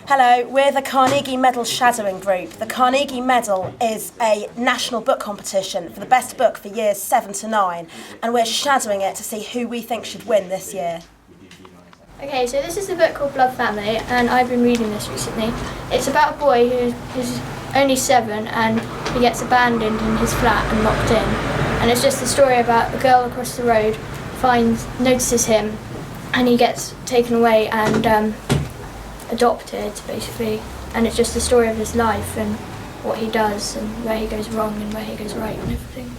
Hello, we're the Carnegie Medal Shadowing Group. The Carnegie Medal is a national book competition for the best book for years 7 to 9, and we're shadowing it to see who we think should win this year. Okay, so this is a book called Blood Family, and I've been reading this recently. It's about a boy who's only 7 and he gets abandoned in his flat and locked in. And it's just a story about a girl across the road notices him, and he gets taken away and adopted, basically. And it's just the story of his life and what he does and where he goes wrong and where he goes right and everything.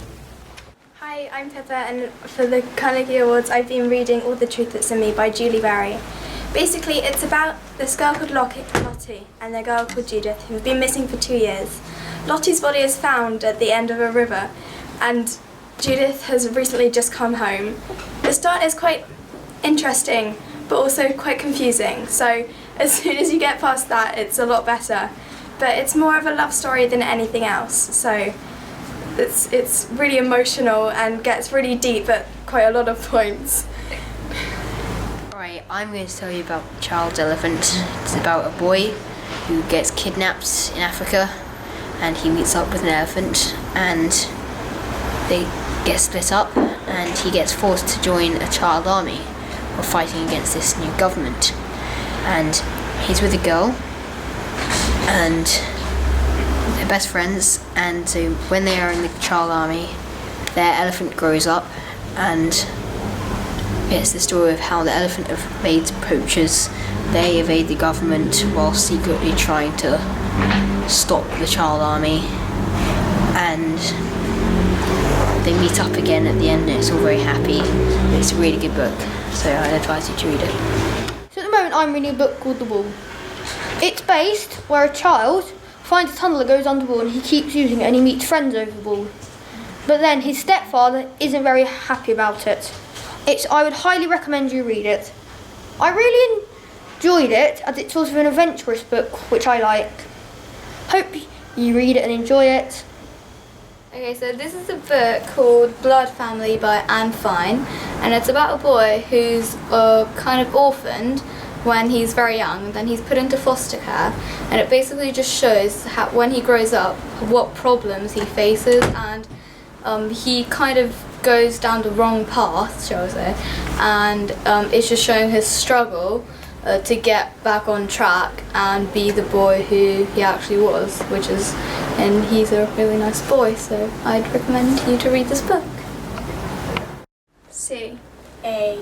Hi, I'm Pippa, and for the Carnegie Awards I've been reading All the Truth That's in Me by Julie Barry. Basically it's about this girl called Lottie and a girl called Judith who've been missing for 2 years. Lottie's body is found at the end of a river and Judith has recently just come home. The start is quite interesting but also quite confusing, so as soon as you get past that it's a lot better. But it's more of a love story than anything else, so it's really emotional and gets really deep at quite a lot of points. Right, I'm going to tell you about Child's Elephant. It's about a boy who gets kidnapped in Africa and he meets up with an elephant and they get split up and he gets forced to join a child army while fighting against this new government. And he's with a girl and they're best friends, and so when they are in the child army, their elephant grows up, and it's the story of how the elephant evades poachers. They evade the government while secretly trying to stop the child army, and they meet up again at the end, and it's all very happy. It's a really good book, so I'd advise you to read it. So at the moment I'm reading a book called The Wall. It's based where a child finds a tunnel that goes under the wall and he keeps using it and he meets friends over the wall. But then his stepfather isn't very happy about it. I would highly recommend you read it. I really enjoyed it as it's sort of an adventurous book, which I like. Hope you read it and enjoy it. Okay, so this is a book called Blood Family by Anne Fine, and it's about a boy who's kind of orphaned when he's very young, then he's put into foster care, and it basically just shows how when he grows up what problems he faces, and he kind of goes down the wrong path, shall I say, and it's just showing his struggle to get back on track and be the boy who he actually was, and he's a really nice boy, so I'd recommend you to read this book. C-A-R-N-E-G-I-E